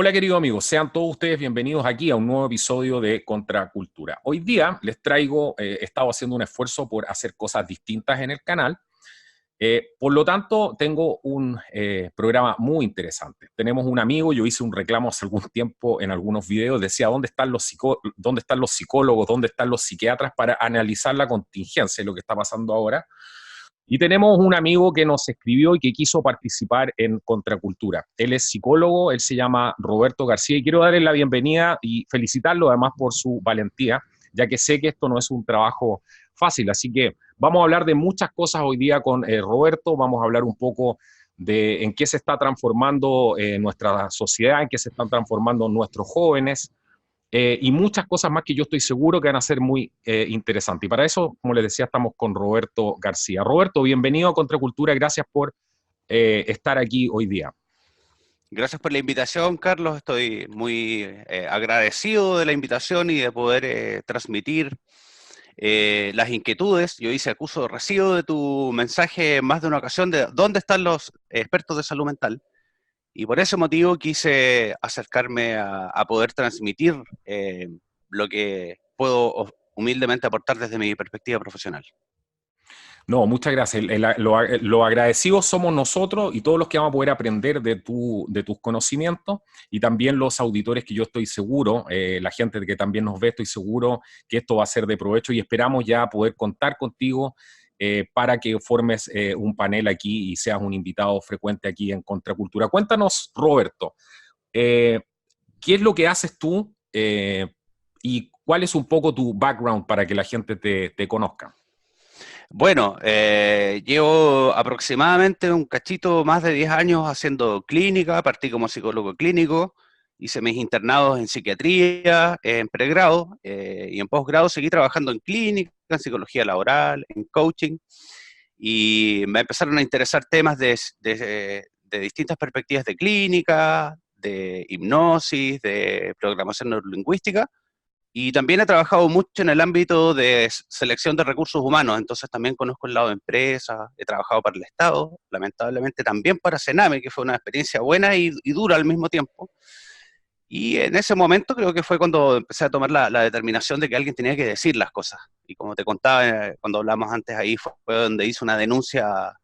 Hola queridos amigos, sean todos ustedes bienvenidos aquí a un nuevo episodio de Contracultura. Hoy día les traigo, he estado haciendo un esfuerzo por hacer cosas distintas en el canal, por lo tanto tengo un programa muy interesante. Tenemos un amigo, yo hice un reclamo hace algún tiempo en algunos videos, decía dónde están los psicólogos, dónde están los psiquiatras para analizar la contingencia y lo que está pasando ahora. Y tenemos un amigo que nos escribió y que quiso participar en Contracultura. Él es psicólogo, él se llama Roberto García y quiero darle la bienvenida y felicitarlo además por su valentía, ya que sé que esto no es un trabajo fácil. Así que vamos a hablar de muchas cosas hoy día con Roberto, vamos a hablar un poco de en qué se está transformando nuestra sociedad, en qué se están transformando nuestros jóvenes, y muchas cosas más que yo estoy seguro que van a ser muy interesantes. Y para eso, como les decía, estamos con Roberto García. Roberto, bienvenido a Contracultura, gracias por estar aquí hoy día. Gracias por la invitación, Carlos. Estoy muy agradecido de la invitación y de poder transmitir las inquietudes. Yo hice acuso de recibo de tu mensaje en más de una ocasión de dónde están los expertos de salud mental. Y por ese motivo quise acercarme a poder transmitir lo que puedo humildemente aportar desde mi perspectiva profesional. No, muchas gracias. Lo agradecidos somos nosotros y todos los que vamos a poder aprender de tus conocimientos y también los auditores que yo estoy seguro, la gente que también nos ve, estoy seguro que esto va a ser de provecho y esperamos ya poder contar contigo para que formes un panel aquí y seas un invitado frecuente aquí en Contracultura. Cuéntanos, Roberto, eh, ¿qué es lo que haces tú y cuál es un poco tu background para que la gente te conozca? Bueno, llevo aproximadamente un cachito más de 10 años haciendo clínica, partí como psicólogo clínico, hice mis internados en psiquiatría, en pregrado y en posgrado seguí trabajando en clínica, en psicología laboral, en coaching, y me empezaron a interesar temas de distintas perspectivas de clínica, de hipnosis, de programación neurolingüística. Y también he trabajado mucho en el ámbito de selección de recursos humanos, entonces también conozco el lado de empresas, he trabajado para el Estado, lamentablemente también para Sename, que fue una experiencia buena y dura al mismo tiempo. Y en ese momento creo que fue cuando empecé a tomar la determinación de que alguien tenía que decir las cosas. Y como te contaba cuando hablamos antes ahí, fue donde hice una denuncia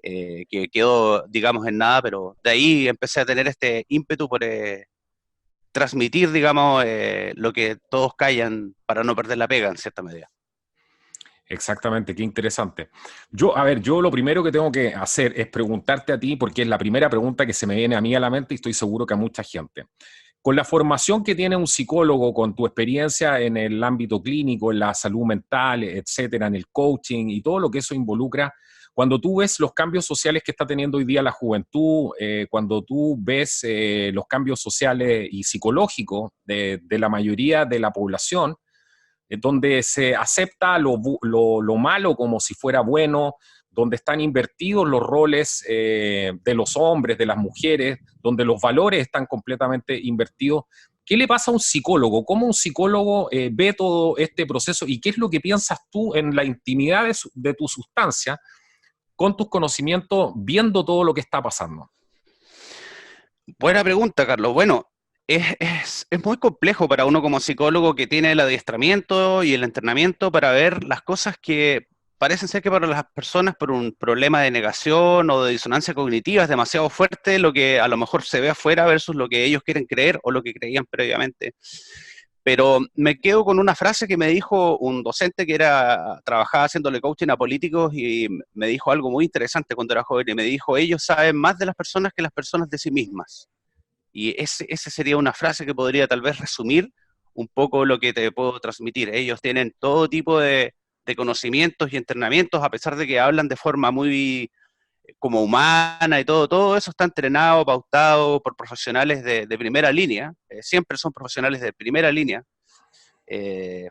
que quedó, digamos, en nada, pero de ahí empecé a tener este ímpetu por transmitir, digamos, lo que todos callan para no perder la pega, en cierta medida. Exactamente, qué interesante. Yo, a ver, yo lo primero que tengo que hacer es preguntarte a ti, porque es la primera pregunta que se me viene a mí a la mente y estoy seguro que a mucha gente. Con la formación que tiene un psicólogo, con tu experiencia en el ámbito clínico, en la salud mental, etcétera, en el coaching y todo lo que eso involucra, cuando tú ves los cambios sociales que está teniendo hoy día la juventud, cuando tú ves los cambios sociales y psicológicos de la mayoría de la población, donde se acepta lo malo como si fuera bueno, donde están invertidos los roles de los hombres, de las mujeres, donde los valores están completamente invertidos. ¿Qué le pasa a un psicólogo? ¿Cómo un psicólogo ve todo este proceso? ¿Y qué es lo que piensas tú en la intimidad de tu sustancia, con tus conocimientos, viendo todo lo que está pasando? Buena pregunta, Carlos. Bueno, es muy complejo para uno como psicólogo que tiene el adiestramiento y el entrenamiento para ver las cosas que parecen ser que para las personas por un problema de negación o de disonancia cognitiva es demasiado fuerte lo que a lo mejor se ve afuera versus lo que ellos quieren creer o lo que creían previamente. Pero me quedo con una frase que me dijo un docente que trabajaba haciéndole coaching a políticos y me dijo algo muy interesante cuando era joven y me dijo, ellos saben más de las personas que las personas de sí mismas. Y esa sería una frase que podría tal vez resumir un poco lo que te puedo transmitir. Ellos tienen todo tipo de conocimientos y entrenamientos, a pesar de que hablan de forma muy como humana y todo eso está entrenado, pautado por profesionales de primera línea, siempre son profesionales de primera línea,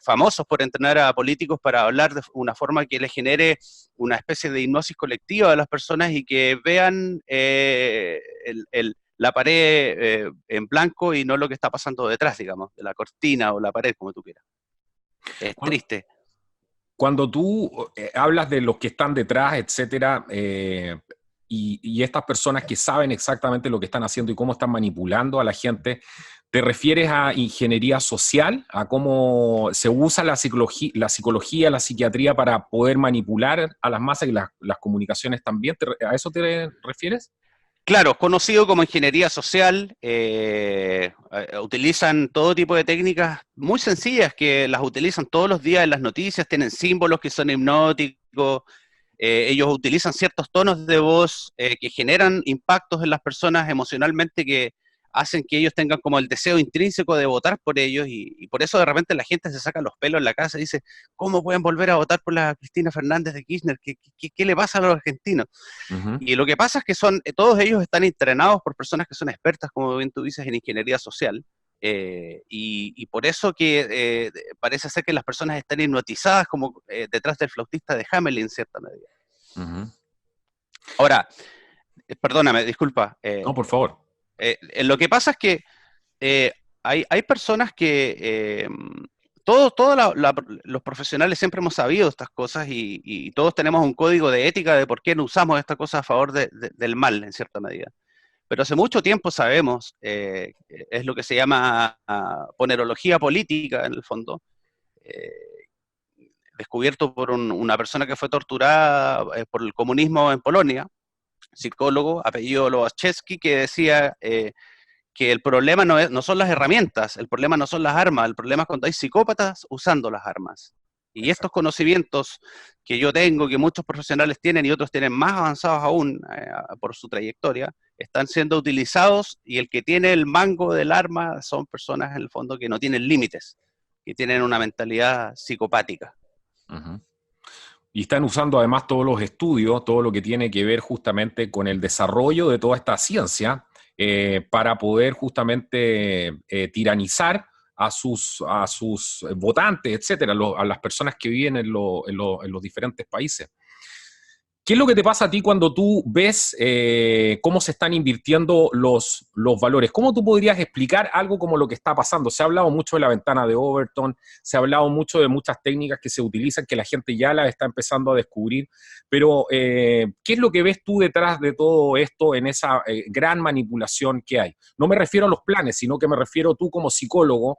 famosos por entrenar a políticos para hablar de una forma que les genere una especie de hipnosis colectiva a las personas y que vean la pared en blanco y no lo que está pasando detrás, digamos, de la cortina o la pared, como tú quieras. Es triste. Cuando tú hablas de los que están detrás, etcétera, y estas personas que saben exactamente lo que están haciendo y cómo están manipulando a la gente, ¿te refieres a ingeniería social, a cómo se usa la psiquiatría para poder manipular a las masas y las comunicaciones también? ¿A eso te refieres? Claro, conocido como ingeniería social, utilizan todo tipo de técnicas muy sencillas que las utilizan todos los días en las noticias, tienen símbolos que son hipnóticos, ellos utilizan ciertos tonos de voz que generan impactos en las personas emocionalmente que hacen que ellos tengan como el deseo intrínseco de votar por ellos y por eso de repente la gente se saca los pelos en la casa y dice, ¿cómo pueden volver a votar por la Cristina Fernández de Kirchner? ¿Qué le pasa a los argentinos? Ujú. Y lo que pasa es que todos ellos están entrenados por personas que son expertas, como bien tú dices, en ingeniería social. Y por eso que parece ser que las personas están hipnotizadas como detrás del flautista de Hamelin, en cierta medida. Ujú. Ahora, perdóname, disculpa. No, por favor. Lo que pasa es que hay personas que todos los profesionales siempre hemos sabido estas cosas y todos tenemos un código de ética de por qué no usamos esta cosa a favor del mal, en cierta medida. Pero hace mucho tiempo sabemos, es lo que se llama ponerología política, en el fondo, eh, descubierto por una persona que fue torturada por el comunismo en Polonia, psicólogo, apellido Lobachevsky, que decía que el problema no son las herramientas, el problema no son las armas, el problema es cuando hay psicópatas usando las armas. Y estos Exacto. conocimientos que yo tengo, que muchos profesionales tienen y otros tienen más avanzados aún por su trayectoria, están siendo utilizados y el que tiene el mango del arma son personas en el fondo que no tienen límites, que tienen una mentalidad psicopática. Ujú. Y están usando además todos los estudios, todo lo que tiene que ver justamente con el desarrollo de toda esta ciencia para poder justamente tiranizar a sus votantes, etcétera, a las personas que viven en los diferentes países. ¿Qué es lo que te pasa a ti cuando tú ves cómo se están invirtiendo los valores? ¿Cómo tú podrías explicar algo como lo que está pasando? Se ha hablado mucho de la ventana de Overton, se ha hablado mucho de muchas técnicas que se utilizan, que la gente ya las está empezando a descubrir, pero ¿qué es lo que ves tú detrás de todo esto en esa gran manipulación que hay? No me refiero a los planes, sino que me refiero tú como psicólogo.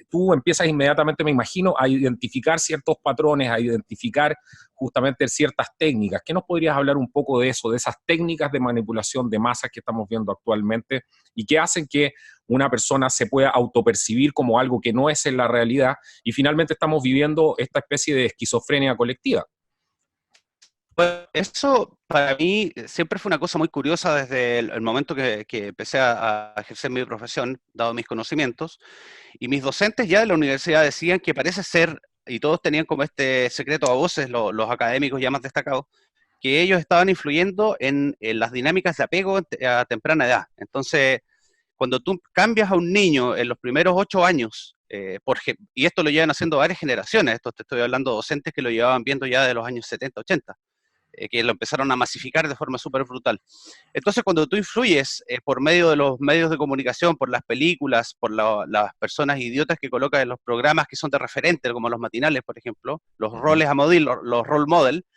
Tú empiezas inmediatamente, me imagino, a identificar ciertos patrones, a identificar justamente ciertas técnicas. ¿Qué nos podrías hablar un poco de eso, de esas técnicas de manipulación de masas que estamos viendo actualmente y que hacen que una persona se pueda autopercibir como algo que no es en la realidad y finalmente estamos viviendo esta especie de esquizofrenia colectiva? Pues eso para mí siempre fue una cosa muy curiosa desde el momento que empecé a ejercer mi profesión, dado mis conocimientos, y mis docentes ya de la universidad decían que parece ser, y todos tenían como este secreto a voces, los académicos ya más destacados, que ellos estaban influyendo en las dinámicas de apego a temprana edad. Entonces, cuando tú cambias a un niño en los primeros 8 años, y esto lo llevan haciendo varias generaciones, esto te estoy hablando de docentes que lo llevaban viendo ya de los años 70, 80, que lo empezaron a masificar de forma súper brutal. Entonces, cuando tú influyes por medio de los medios de comunicación, por las películas, por las personas idiotas que colocas en los programas que son de referente, como los matinales, por ejemplo, los Uh -huh. roles a model, los role model,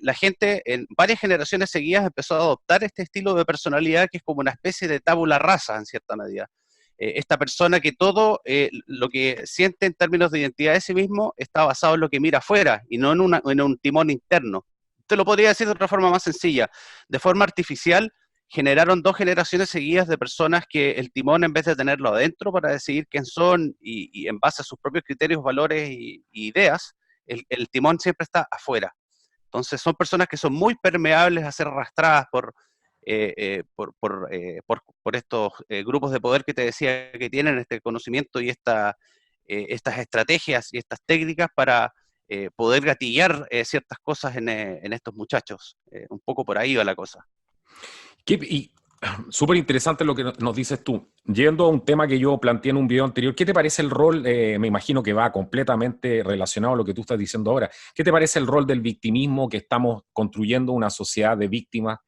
la gente en varias generaciones seguidas empezó a adoptar este estilo de personalidad que es como una especie de tabula rasa, en cierta medida. Esta persona que todo lo que siente en términos de identidad de sí mismo está basado en lo que mira afuera y no en un timón interno. Te lo podría decir de otra forma más sencilla. De forma artificial, generaron 2 generaciones seguidas de personas que el timón, en vez de tenerlo adentro para decidir quién son y en base a sus propios criterios, valores y ideas, el timón siempre está afuera. Entonces son personas que son muy permeables a ser arrastradas por estos grupos de poder que te decía que tienen este conocimiento y estas estrategias y estas técnicas para poder gatillar ciertas cosas en estos muchachos. Un poco por ahí va la cosa. Y súper interesante lo que nos dices tú. Yendo a un tema que yo planteé en un video anterior, ¿qué te parece el rol? Me imagino que va completamente relacionado a lo que tú estás diciendo ahora. ¿Qué te parece el rol del victimismo, que estamos construyendo una sociedad de víctimas?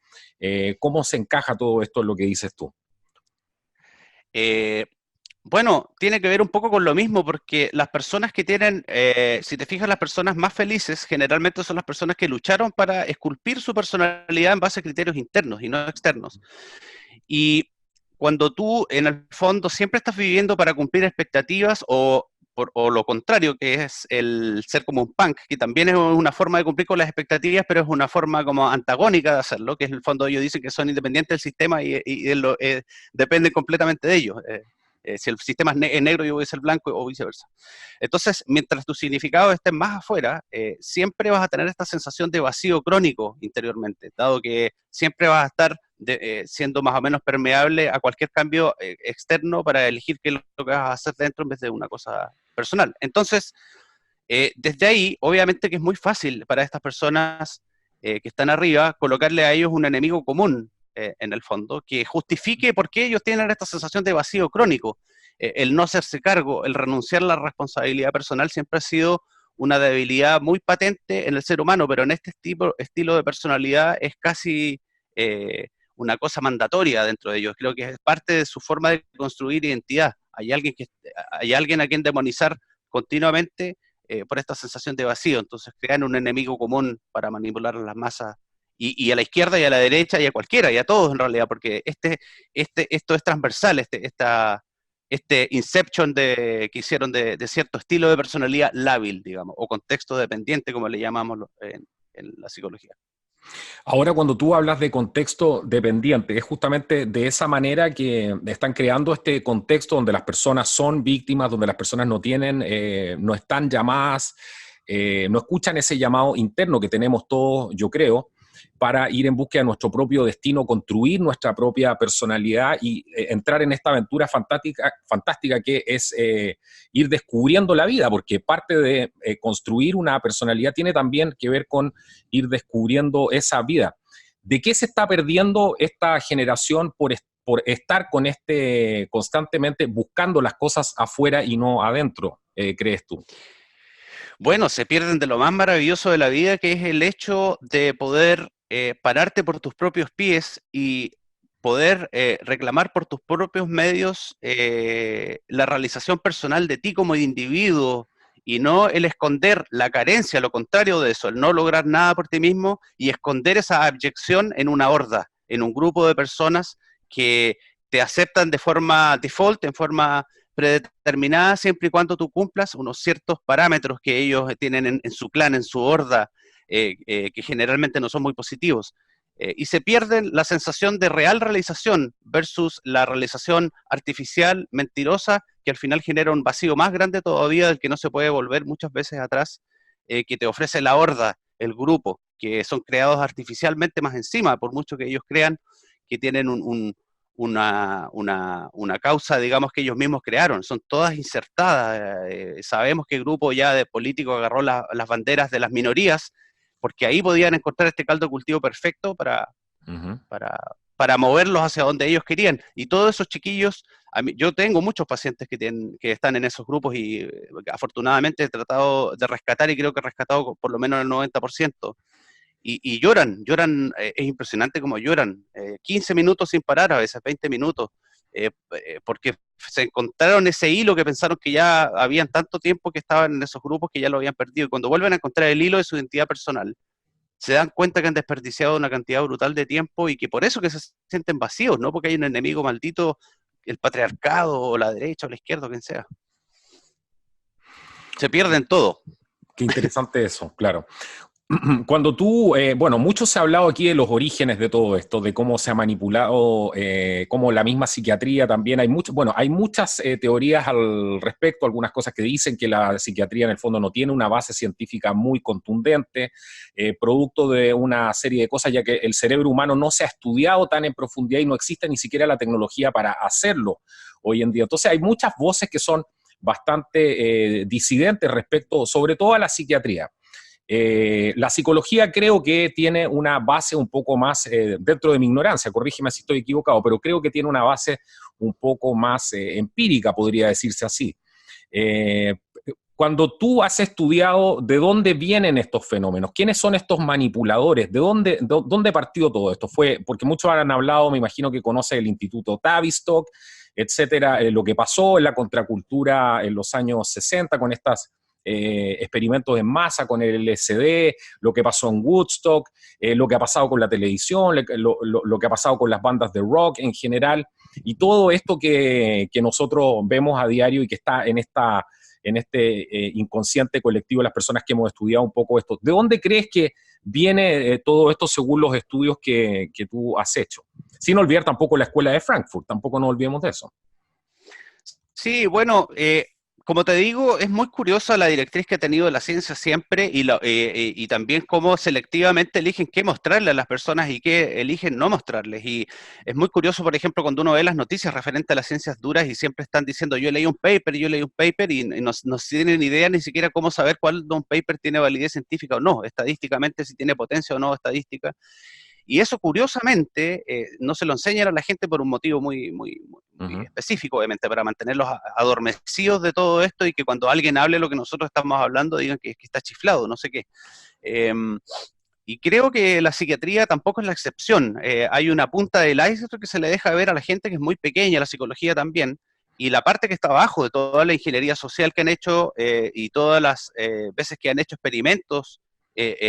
¿Cómo se encaja todo esto en lo que dices tú? Eh, Bueno, tiene que ver un poco con lo mismo, porque las personas que tienen, si te fijas, las personas más felices generalmente son las personas que lucharon para esculpir su personalidad en base a criterios internos y no externos. Y cuando tú, en el fondo, siempre estás viviendo para cumplir expectativas o lo contrario, que es el ser como un punk, que también es una forma de cumplir con las expectativas, pero es una forma como antagónica de hacerlo, que es en el fondo ellos dicen que son independientes del sistema y dependen completamente de ellos. Si el sistema es negro, yo voy a ser blanco o viceversa. Entonces, mientras tus significados estén más afuera, siempre vas a tener esta sensación de vacío crónico interiormente, dado que siempre vas a estar siendo más o menos permeable a cualquier cambio externo para elegir qué es lo que vas a hacer dentro en vez de una cosa personal. Entonces, desde ahí, obviamente que es muy fácil para estas personas que están arriba colocarle a ellos un enemigo común en el fondo, que justifique por qué ellos tienen esta sensación de vacío crónico. El no hacerse cargo, el renunciar a la responsabilidad personal siempre ha sido una debilidad muy patente en el ser humano, pero en este estilo de personalidad es casi una cosa mandatoria dentro de ellos. Creo que es parte de su forma de construir identidad. Hay alguien a quien demonizar continuamente por esta sensación de vacío. Entonces crean un enemigo común para manipular a las masas y a la izquierda y a la derecha y a cualquiera y a todos en realidad, porque esto es transversal, este inception que hicieron de cierto estilo de personalidad lábil, digamos, o contexto dependiente, como le llamamos en la psicología. Ahora, cuando tú hablas de contexto dependiente, es justamente de esa manera que están creando este contexto donde las personas son víctimas, donde las personas no tienen, no están llamadas, no escuchan ese llamado interno que tenemos todos, yo creo, para ir en búsqueda de nuestro propio destino, construir nuestra propia personalidad y entrar en esta aventura fantástica que es ir descubriendo la vida, porque parte de construir una personalidad tiene también que ver con ir descubriendo esa vida. ¿De qué se está perdiendo esta generación por estar con constantemente buscando las cosas afuera y no adentro, crees tú? Bueno, se pierden de lo más maravilloso de la vida, que es el hecho de poder pararte por tus propios pies y poder reclamar por tus propios medios la realización personal de ti como individuo y no el esconder la carencia, lo contrario de eso, el no lograr nada por ti mismo y esconder esa abyección en una horda, en un grupo de personas que te aceptan de forma default, en forma predeterminada, siempre y cuando tú cumplas unos ciertos parámetros que ellos tienen en su clan, en su horda, que generalmente no son muy positivos. Y se pierde la sensación de real realización versus la realización artificial, mentirosa, que al final genera un vacío más grande todavía del que no se puede volver muchas veces atrás, que te ofrece la horda, el grupo, que son creados artificialmente más encima, por mucho que ellos crean que tienen una causa, digamos, que ellos mismos crearon, son todas insertadas. Sabemos que el grupo ya de políticos agarró las banderas de las minorías, porque ahí podían encontrar este caldo de cultivo perfecto Uh-huh. para, para moverlos hacia donde ellos querían. Y todos esos chiquillos, yo tengo muchos pacientes que están en esos grupos y afortunadamente he tratado de rescatar y creo que he rescatado por lo menos el 90%. Y lloran, es impresionante como lloran, 15 minutos sin parar, a veces 20 minutos, porque se encontraron ese hilo que pensaron que ya habían tanto tiempo que estaban en esos grupos que ya lo habían perdido, y cuando vuelven a encontrar el hilo de su identidad personal, se dan cuenta que han desperdiciado una cantidad brutal de tiempo y que por eso que se sienten vacíos, no porque hay un enemigo maldito, el patriarcado o la derecha o la izquierda, quien sea. Se pierden todo. Qué interesante eso, claro. Cuando tú, bueno, mucho se ha hablado aquí de los orígenes de todo esto, de cómo se ha manipulado, cómo la misma psiquiatría también, hay muchas teorías al respecto, algunas cosas que dicen que la psiquiatría en el fondo no tiene una base científica muy contundente, producto de una serie de cosas, ya que el cerebro humano no se ha estudiado tan en profundidad y no existe ni siquiera la tecnología para hacerlo hoy en día. Entonces hay muchas voces que son bastante disidentes respecto, sobre todo a la psiquiatría. La psicología creo que tiene una base un poco más, dentro de mi ignorancia, corrígeme si estoy equivocado, pero creo que tiene una base un poco más empírica, podría decirse así. Eh, Cuando tú has estudiado de dónde vienen estos fenómenos, quiénes son estos manipuladores, dónde partió todo esto, fue porque muchos han hablado, me imagino que conoce el Instituto Tavistock, etcétera, lo que pasó en la contracultura en los años 60 con estos experimentos en masa, con el LSD, lo que pasó en Woodstock, lo que ha pasado con la televisión, lo que ha pasado con las bandas de rock en general, y todo esto que nosotros vemos a diario y que está en este inconsciente colectivo de las personas que hemos estudiado un poco esto. ¿De dónde crees que viene todo esto según los estudios que tú has hecho? Sin olvidar tampoco la escuela de Frankfurt, tampoco nos olvidemos de eso. Sí, bueno, como te digo, es muy curiosa la directriz que ha tenido la ciencia siempre y también cómo selectivamente eligen qué mostrarle a las personas y qué eligen no mostrarles. Y es muy curioso, por ejemplo, cuando uno ve las noticias referentes a las ciencias duras y siempre están diciendo yo leí un paper y no tienen idea ni siquiera cómo saber cuál de un paper tiene validez científica o no, estadísticamente si tiene potencia o no estadística. Y eso, curiosamente, no se lo enseñan a la gente por un motivo muy específico, obviamente, para mantenerlos adormecidos de todo esto y que cuando alguien hable lo que nosotros estamos hablando digan que está chiflado, no sé qué. Y creo que la psiquiatría tampoco es la excepción. Hay una punta del iceberg que se le deja ver a la gente que es muy pequeña, la psicología también, y la parte que está abajo de toda la ingeniería social que han hecho y todas las veces que han hecho experimentos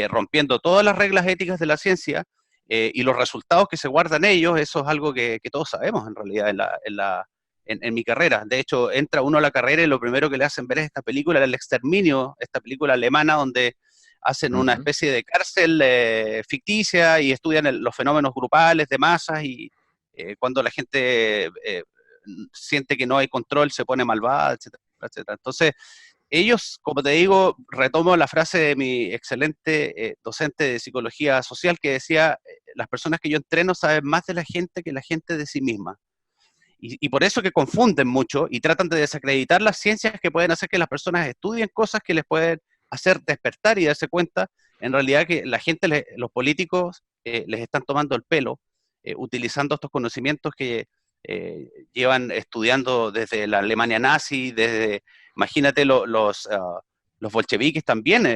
rompiendo todas las reglas éticas de la ciencia, y los resultados que se guardan ellos, eso es algo que todos sabemos en realidad en mi carrera. De hecho, entra uno a la carrera y lo primero que le hacen ver es esta película, El Exterminio, esta película alemana donde hacen una especie de cárcel ficticia y estudian los fenómenos grupales de masas y cuando la gente siente que no hay control se pone malvada, etcétera, etcétera. Entonces, ellos, como te digo, retomo la frase de mi excelente docente de psicología social que decía, las personas que yo entreno saben más de la gente que la gente de sí misma. Y por eso que confunden mucho y tratan de desacreditar las ciencias que pueden hacer que las personas estudien cosas que les pueden hacer despertar y darse cuenta, en realidad que la gente, los políticos, les están tomando el pelo, utilizando estos conocimientos que llevan estudiando desde la Alemania nazi, imagínate los bolcheviques también.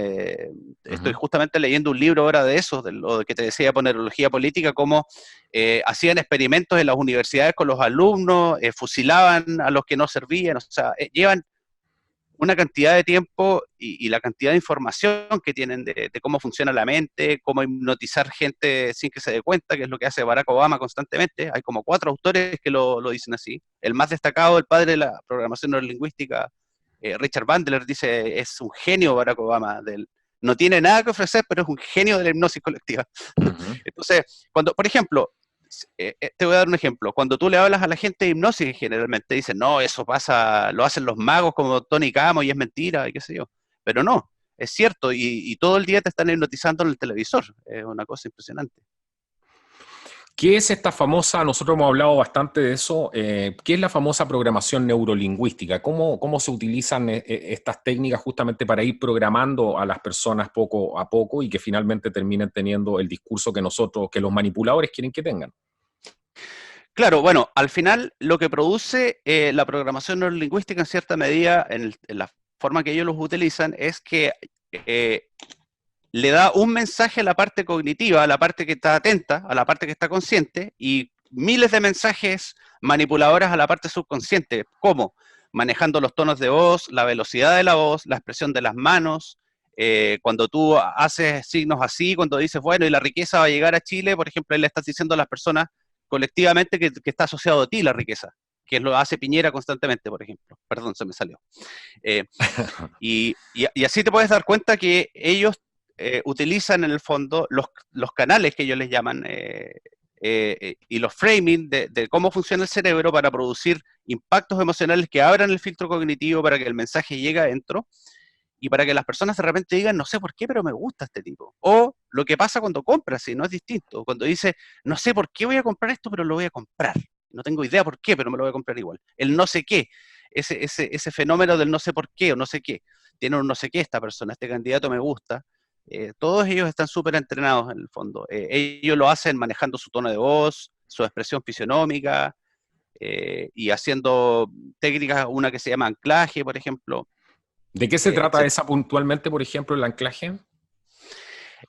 Estoy justamente leyendo un libro ahora de eso, de lo que te decía, ponerología política, cómo hacían experimentos en las universidades con los alumnos, fusilaban a los que no servían, o sea, llevan una cantidad de tiempo y la cantidad de información que tienen de cómo funciona la mente, cómo hipnotizar gente sin que se dé cuenta, que es lo que hace Barack Obama constantemente. Hay como 4 autores que lo dicen así. El más destacado, el padre de la programación neurolingüística, Richard Bandler, dice, es un genio Barack Obama, no tiene nada que ofrecer, pero es un genio de la hipnosis colectiva. Entonces, por ejemplo, te voy a dar un ejemplo. Cuando tú le hablas a la gente de hipnosis, generalmente dicen, no, eso pasa, lo hacen los magos como Tony Camo y es mentira, y qué sé yo. Pero no, es cierto, y todo el día te están hipnotizando en el televisor. Es una cosa impresionante. ¿Qué es esta famosa, nosotros hemos hablado bastante de eso, qué es la famosa programación neurolingüística? ¿Cómo se utilizan estas técnicas justamente para ir programando a las personas poco a poco y que finalmente terminen teniendo el discurso que los manipuladores quieren que tengan? Claro, bueno, al final lo que produce la programación neurolingüística en cierta medida, en la forma que ellos los utilizan, es que le da un mensaje a la parte cognitiva, a la parte que está atenta, a la parte que está consciente, y miles de mensajes manipuladores a la parte subconsciente. ¿Cómo? Manejando los tonos de voz, la velocidad de la voz, la expresión de las manos. Cuando tú haces signos así, cuando dices, bueno, y la riqueza va a llegar a Chile, por ejemplo, ahí le estás diciendo a las personas colectivamente que está asociado a ti la riqueza, que lo hace Piñera constantemente, por ejemplo. Perdón, se me salió. Y así te puedes dar cuenta que ellos utilizan en el fondo los canales que ellos les llaman y los framing de cómo funciona el cerebro para producir impactos emocionales que abran el filtro cognitivo para que el mensaje llegue adentro y para que las personas de repente digan, no sé por qué, pero me gusta este tipo. O lo que pasa cuando compras, si no es distinto. Cuando dice, no sé por qué voy a comprar esto, pero lo voy a comprar. No tengo idea por qué, pero me lo voy a comprar igual. El no sé qué, ese fenómeno del no sé por qué o no sé qué. Tiene un no sé qué esta persona, este candidato me gusta. Todos ellos están súper entrenados en el fondo. Ellos lo hacen manejando su tono de voz, su expresión fisionómica y haciendo técnicas, una que se llama anclaje, por ejemplo. ¿De qué se trata esa puntualmente, por ejemplo, el anclaje?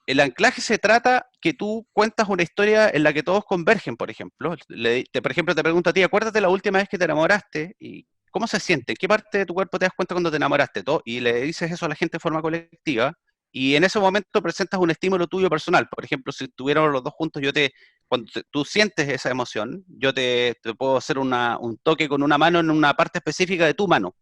El anclaje se trata que tú cuentas una historia en la que todos convergen, por ejemplo. Por ejemplo, te pregunto a ti, acuérdate la última vez que te enamoraste y cómo se siente, en qué parte de tu cuerpo te das cuenta cuando te enamoraste, todo, y le dices eso a la gente de forma colectiva, y en ese momento presentas un estímulo tuyo personal. Por ejemplo, si estuviéramos los dos juntos, tú sientes esa emoción, yo te puedo hacer un toque con una mano en una parte específica de tu mano.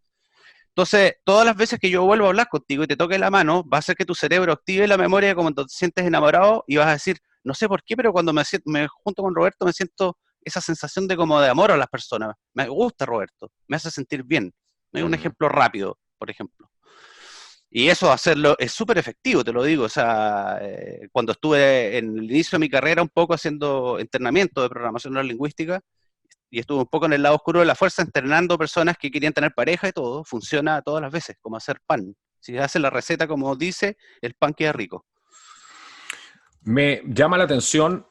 Entonces, todas las veces que yo vuelvo a hablar contigo y te toque la mano, va a hacer que tu cerebro active la memoria de cuando te sientes enamorado y vas a decir, no sé por qué, pero cuando me junto con Roberto me siento esa sensación de como de amor a las personas. Me gusta Roberto, me hace sentir bien. ¿No? Hay un Mm. ejemplo rápido, por ejemplo. Y eso hacerlo es súper efectivo, te lo digo. O sea, cuando estuve en el inicio de mi carrera un poco haciendo entrenamiento de programación neurolingüística, y estuve un poco en el lado oscuro de la fuerza entrenando personas que querían tener pareja y todo, funciona todas las veces, como hacer pan. Si hace la receta como dice, el pan queda rico. Me llama la atención.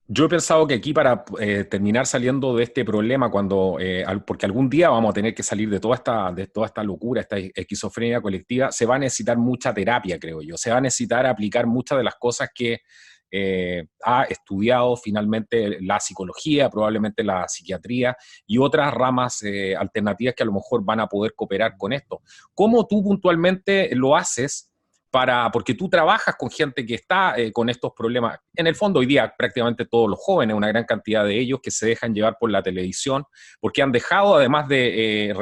Yo he pensado que aquí para terminar saliendo de este problema, porque algún día vamos a tener que salir de toda esta locura, esta esquizofrenia colectiva, se va a necesitar mucha terapia, creo yo. Se va a necesitar aplicar muchas de las cosas que ha estudiado finalmente la psicología, probablemente la psiquiatría y otras ramas alternativas que a lo mejor van a poder cooperar con esto. ¿Cómo tú puntualmente lo haces? Porque tú trabajas con gente que está con estos problemas. En el fondo, hoy día prácticamente todos los jóvenes, una gran cantidad de ellos que se dejan llevar por la televisión, porque han dejado, además de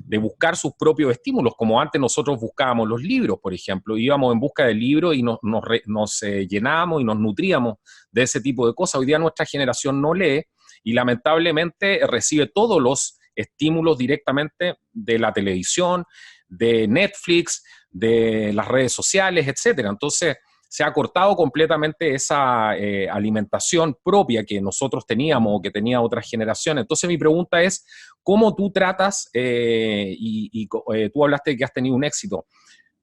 de buscar sus propios estímulos, como antes nosotros buscábamos los libros, por ejemplo, íbamos en busca del libro y nos llenábamos y nos nutríamos de ese tipo de cosas. Hoy día nuestra generación no lee y lamentablemente recibe todos los estímulos directamente de la televisión, de Netflix, de las redes sociales, etcétera. Entonces, se ha cortado completamente esa alimentación propia que nosotros teníamos o que tenía otras generaciones. Entonces, mi pregunta es, ¿cómo tú tratas, tú hablaste de que has tenido un éxito,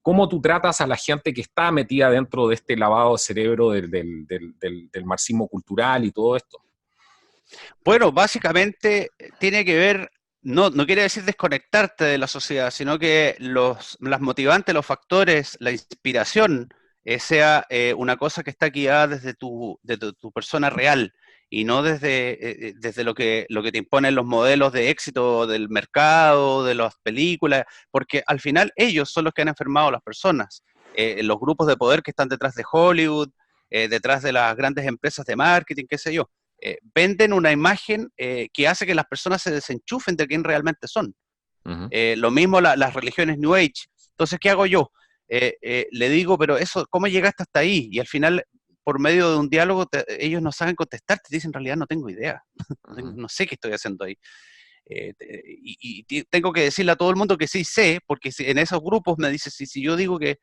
cómo tú tratas a la gente que está metida dentro de este lavado de cerebro del marxismo cultural y todo esto? Bueno, básicamente tiene que ver, no quiere decir desconectarte de la sociedad, sino que las motivantes, los factores, la inspiración, sea una cosa que está guiada desde tu persona real y no desde lo que te imponen los modelos de éxito del mercado, de las películas, porque al final ellos son los que han enfermado a las personas. Los grupos de poder que están detrás de Hollywood, detrás de las grandes empresas de marketing, qué sé yo, venden una imagen que hace que las personas se desenchufen de quién realmente son. Uh-huh. Lo mismo las religiones New Age. Entonces, ¿qué hago yo? Le digo, pero eso, ¿cómo llegaste hasta ahí? Y al final, por medio de un diálogo, ellos no saben contestar, te dicen, en realidad no tengo idea, Uh-huh. no sé qué estoy haciendo ahí. Tengo que decirle a todo el mundo que sí sé, porque en esos grupos me dice, si yo digo que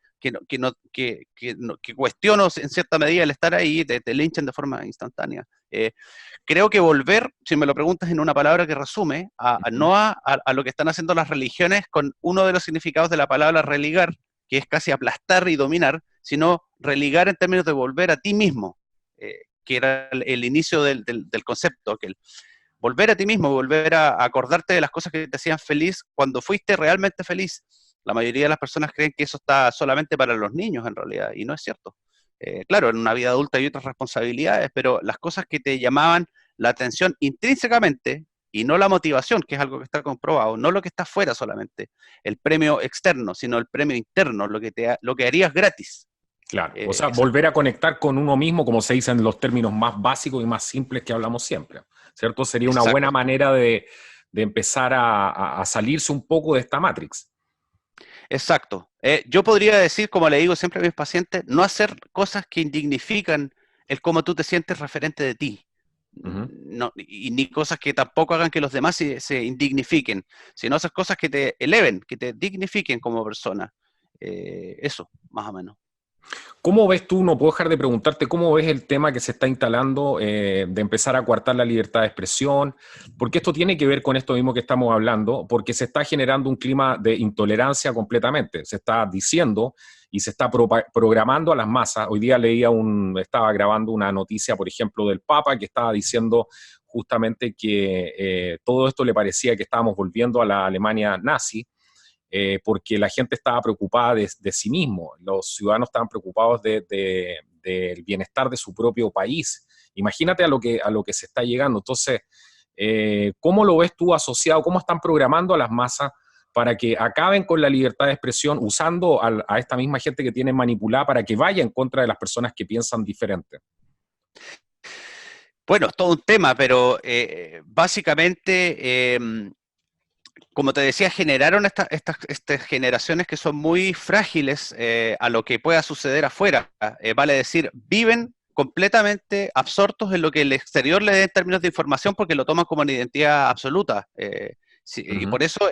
cuestiono en cierta medida el estar ahí, te linchan de forma instantánea. Creo que volver, si me lo preguntas en una palabra que resume, Uh-huh. no a lo que están haciendo las religiones con uno de los significados de la palabra religar, que es casi aplastar y dominar, sino religar en términos de volver a ti mismo, que era el inicio del concepto, que volver a ti mismo, volver a acordarte de las cosas que te hacían feliz cuando fuiste realmente feliz. La mayoría de las personas creen que eso está solamente para los niños en realidad, y no es cierto. Claro, en una vida adulta hay otras responsabilidades, pero las cosas que te llamaban la atención intrínsecamente y no la motivación, que es algo que está comprobado, no lo que está fuera solamente, el premio externo, sino el premio interno, lo que harías gratis. Claro, o sea, Esa, volver a conectar con uno mismo, como se dice en los términos más básicos y más simples que hablamos siempre, ¿cierto? Sería una buena exacto. manera de empezar a salirse un poco de esta Matrix. Exacto. Yo podría decir, como le digo siempre a mis pacientes, no hacer cosas que indignifican el cómo tú te sientes referente de ti. Ujú. No, y ni cosas que tampoco hagan que los demás se indignifiquen, sino hacer cosas que te eleven, que te dignifiquen como persona. Eso, más o menos. ¿Cómo ves tú, no puedo dejar de preguntarte, cómo ves el tema que se está instalando de empezar a coartar la libertad de expresión? Porque esto tiene que ver con esto mismo que estamos hablando, porque se está generando un clima de intolerancia completamente. Se está diciendo y se está programando a las masas. Hoy día estaba grabando una noticia, por ejemplo, del Papa, que estaba diciendo justamente que todo esto le parecía que estábamos volviendo a la Alemania nazi. porque la gente estaba preocupada de sí mismo, los ciudadanos estaban preocupados del bienestar de su propio país. Imagínate a lo que se está llegando. Entonces, ¿cómo lo ves tú asociado? ¿Cómo están programando a las masas para que acaben con la libertad de expresión usando a esta misma gente que tienen manipulada para que vaya en contra de las personas que piensan diferente? Bueno, es todo un tema, pero básicamente, como te decía, generaron estas generaciones que son muy frágiles a lo que pueda suceder afuera. Vale decir, viven completamente absortos en lo que el exterior le dé en términos de información porque lo toman como una identidad absoluta. Y por eso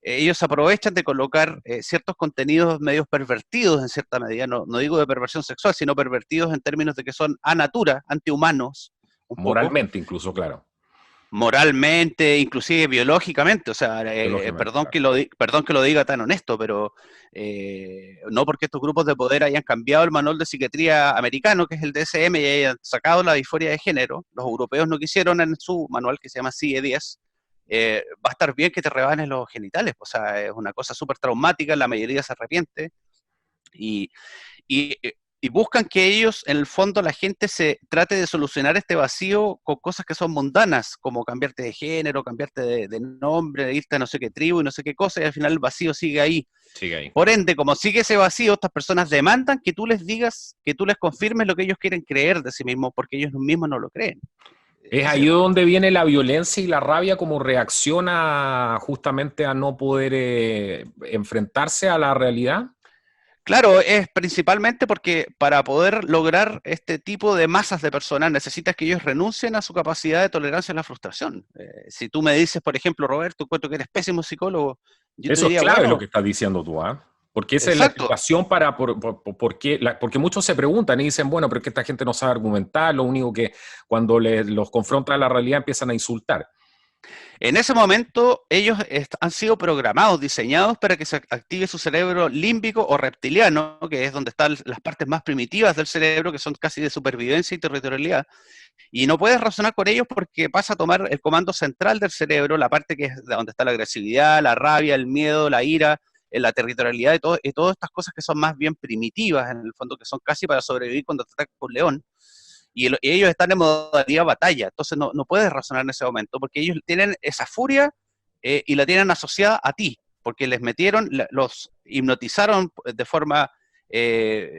ellos aprovechan de colocar ciertos contenidos medios pervertidos en cierta medida, no digo de perversión sexual, sino pervertidos en términos de que son a natura, antihumanos, un poco, Moralmente incluso, claro. moralmente, inclusive biológicamente, o sea, Biológicamente, perdón, claro. perdón que lo diga tan honesto, pero no porque estos grupos de poder hayan cambiado el manual de psiquiatría americano, que es el DSM, y hayan sacado la disforia de género, los europeos no quisieron en su manual, que se llama CIE-10, va a estar bien que te rebanes los genitales, o sea, es una cosa súper traumática, la mayoría se arrepiente, y, y, y buscan que ellos, en el fondo, la gente se trate de solucionar este vacío con cosas que son mundanas, como cambiarte de género, cambiarte de nombre, irte a no sé qué tribu y no sé qué cosa, y al final el vacío sigue ahí. Sigue ahí. Por ende, como sigue ese vacío, estas personas demandan que tú les digas, que tú les confirmes lo que ellos quieren creer de sí mismos, porque ellos mismos no lo creen. Es Ese ahí es el punto. donde viene la violencia y la rabia como reacciona justamente a no poder enfrentarse a la realidad. Claro, es principalmente porque para poder lograr este tipo de masas de personas necesitas que ellos renuncien a su capacidad de tolerancia a la frustración. Si tú me dices, por ejemplo, Roberto, encuentro que eres pésimo psicólogo, yo te Eso es diría, clave lo bueno, que estás diciendo tú, ¿ah? Porque esa es la exacto. explicación para porque muchos se preguntan y dicen, bueno, pero es que esta gente no sabe argumentar, lo único que cuando los confronta a la realidad empiezan a insultar. En ese momento, ellos han sido programados, diseñados para que se active su cerebro límbico o reptiliano, que es donde están las partes más primitivas del cerebro, que son casi de supervivencia y territorialidad. Y no puedes razonar con ellos porque pasa a tomar el comando central del cerebro, la parte que es de donde está la agresividad, la rabia, el miedo, la ira, la territorialidad y todas estas cosas que son más bien primitivas, en el fondo, que son casi para sobrevivir cuando te ataca un león. Y ellos están en modalidad batalla, entonces no puedes razonar en ese momento, porque ellos tienen esa furia y la tienen asociada a ti, porque les metieron, los hipnotizaron de forma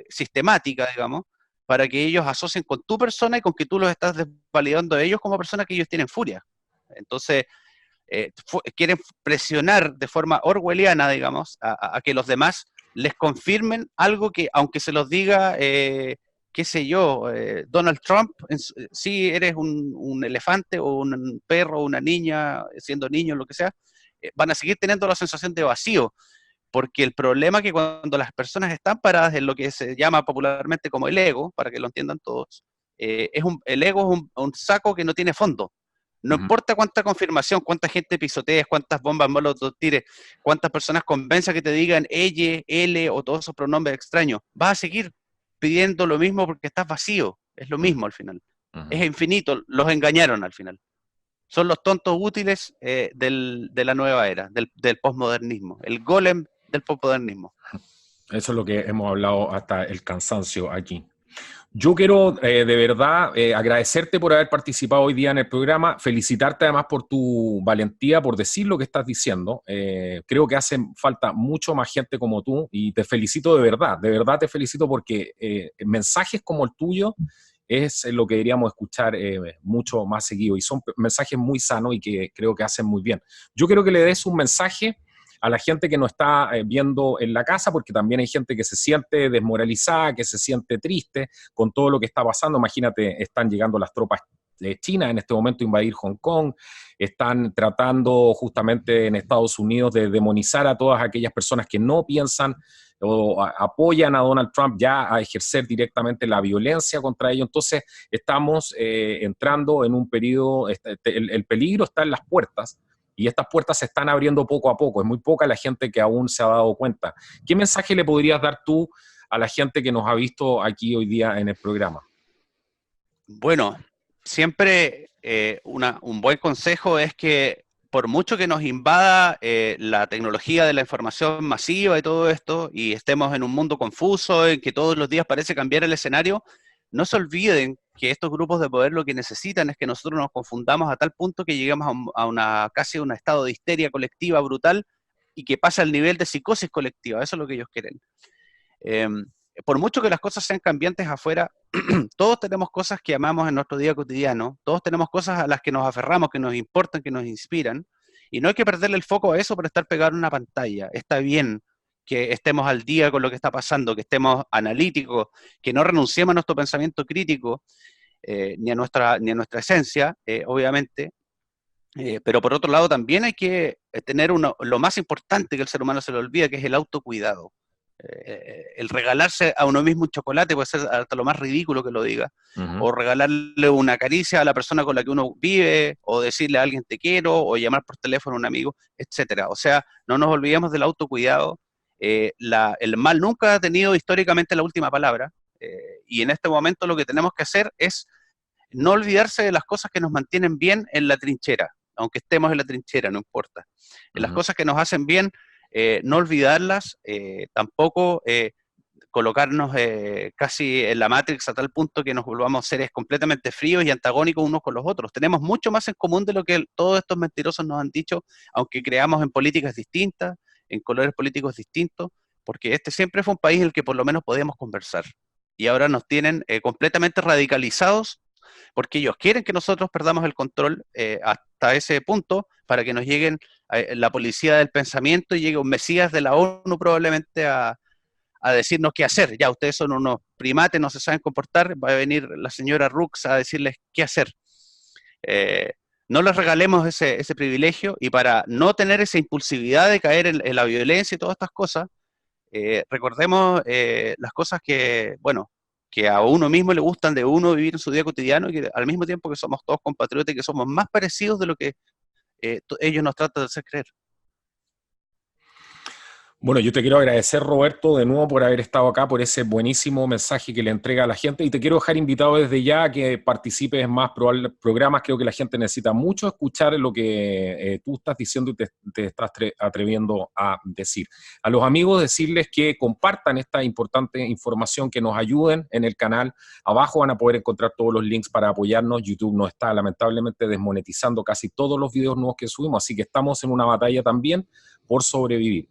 sistemática, digamos, para que ellos asocien con tu persona y con que tú los estás desvalidando a ellos como persona que ellos tienen furia. Entonces, quieren presionar de forma orwelliana, digamos, a que los demás les confirmen algo que, aunque se los diga, qué sé yo, Donald Trump, sí eres un elefante o un perro o una niña, siendo niño, lo que sea, van a seguir teniendo la sensación de vacío, porque el problema es que cuando las personas están paradas en lo que se llama popularmente como el ego, para que lo entiendan todos, el ego es un saco que no tiene fondo. No Ujú. importa cuánta confirmación, cuánta gente pisotees, cuántas bombas molotov tires, cuántas personas convenza que te digan ella, él o todos esos pronombres extraños, vas a seguir pidiendo lo mismo porque estás vacío. Es lo Ujú. mismo al final. Es Ujú. infinito, los engañaron al final. Son los tontos útiles de la nueva era, del posmodernismo, el golem del posmodernismo. Eso es lo que hemos hablado hasta el cansancio aquí. Yo quiero de verdad agradecerte por haber participado hoy día en el programa, felicitarte además por tu valentía, por decir lo que estás diciendo. Creo que hace falta mucho más gente como tú y te felicito de verdad te felicito porque mensajes como el tuyo es lo que deberíamos escuchar mucho más seguido y son mensajes muy sanos y que creo que hacen muy bien. Yo quiero que le des un mensaje a la gente que nos está viendo en la casa, porque también hay gente que se siente desmoralizada, que se siente triste con todo lo que está pasando. Imagínate, están llegando las tropas de China en este momento a invadir Hong Kong, están tratando justamente en Estados Unidos de demonizar a todas aquellas personas que no piensan o apoyan a Donald Trump ya a ejercer directamente la violencia contra ellos. Entonces estamos entrando en un periodo, el peligro está en las puertas, y estas puertas se están abriendo poco a poco. Es muy poca la gente que aún se ha dado cuenta. ¿Qué mensaje le podrías dar tú a la gente que nos ha visto aquí hoy día en el programa? Bueno, siempre un buen consejo es que por mucho que nos invada la tecnología de la información masiva y todo esto, y estemos en un mundo confuso, en que todos los días parece cambiar el escenario, no se olviden que estos grupos de poder lo que necesitan es que nosotros nos confundamos a tal punto que lleguemos casi a un estado de histeria colectiva brutal y que pasa al nivel de psicosis colectiva. Eso es lo que ellos quieren. Por mucho que las cosas sean cambiantes afuera, todos tenemos cosas que amamos en nuestro día cotidiano, todos tenemos cosas a las que nos aferramos, que nos importan, que nos inspiran, y no hay que perderle el foco a eso por estar pegado en una pantalla. Está bien que estemos al día con lo que está pasando, que estemos analíticos, que no renunciemos a nuestro pensamiento crítico, ni a nuestra esencia, obviamente, pero por otro lado también hay que tener lo más importante que el ser humano se le olvida, que es el autocuidado. El regalarse a uno mismo un chocolate puede ser hasta lo más ridículo que lo diga, o regalarle una caricia a la persona con la que uno vive, o decirle a alguien te quiero, o llamar por teléfono a un amigo, etcétera. O sea, no nos olvidemos del autocuidado. El mal nunca ha tenido históricamente la última palabra, y en este momento lo que tenemos que hacer es no olvidarse de las cosas que nos mantienen bien en la trinchera, aunque estemos en la trinchera, no importa. Las cosas que nos hacen bien, no olvidarlas, tampoco colocarnos casi en la Matrix a tal punto que nos volvamos seres completamente fríos y antagónicos unos con los otros. Tenemos mucho más en común de lo que todos estos mentirosos nos han dicho, aunque creamos en políticas distintas, en colores políticos distintos, porque este siempre fue un país en el que por lo menos podíamos conversar. Y ahora nos tienen completamente radicalizados porque ellos quieren que nosotros perdamos el control hasta ese punto para que nos lleguen la policía del pensamiento y llegue un mesías de la ONU probablemente a decirnos qué hacer. Ya, ustedes son unos primates, no se saben comportar, va a venir la señora Rux a decirles qué hacer. No les regalemos ese privilegio, y para no tener esa impulsividad de caer en la violencia y todas estas cosas, recordemos las cosas que, bueno, que a uno mismo le gustan de uno vivir en su día cotidiano, y que al mismo tiempo que somos todos compatriotas y que somos más parecidos de lo que ellos nos tratan de hacer creer. Bueno, yo te quiero agradecer, Roberto, de nuevo por haber estado acá, por ese buenísimo mensaje que le entrega a la gente, y te quiero dejar invitado desde ya a que participes en más programas. Creo que la gente necesita mucho escuchar lo que tú estás diciendo y te estás atreviendo a decir. A los amigos decirles que compartan esta importante información, que nos ayuden en el canal. Abajo van a poder encontrar todos los links para apoyarnos. YouTube nos está lamentablemente desmonetizando casi todos los videos nuevos que subimos, así que estamos en una batalla también por sobrevivir.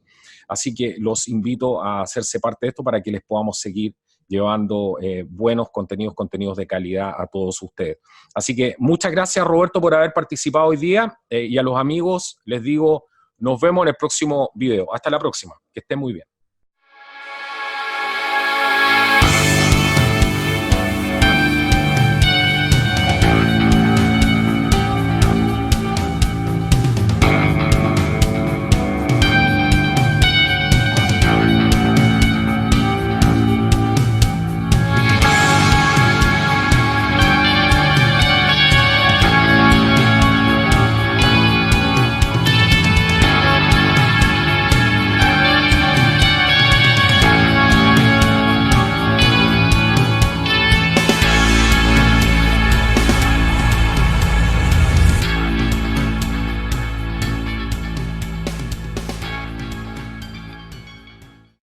Así que los invito a hacerse parte de esto para que les podamos seguir llevando buenos contenidos de calidad a todos ustedes. Así que muchas gracias, Roberto, por haber participado hoy día, y a los amigos les digo, nos vemos en el próximo video. Hasta la próxima, que estén muy bien.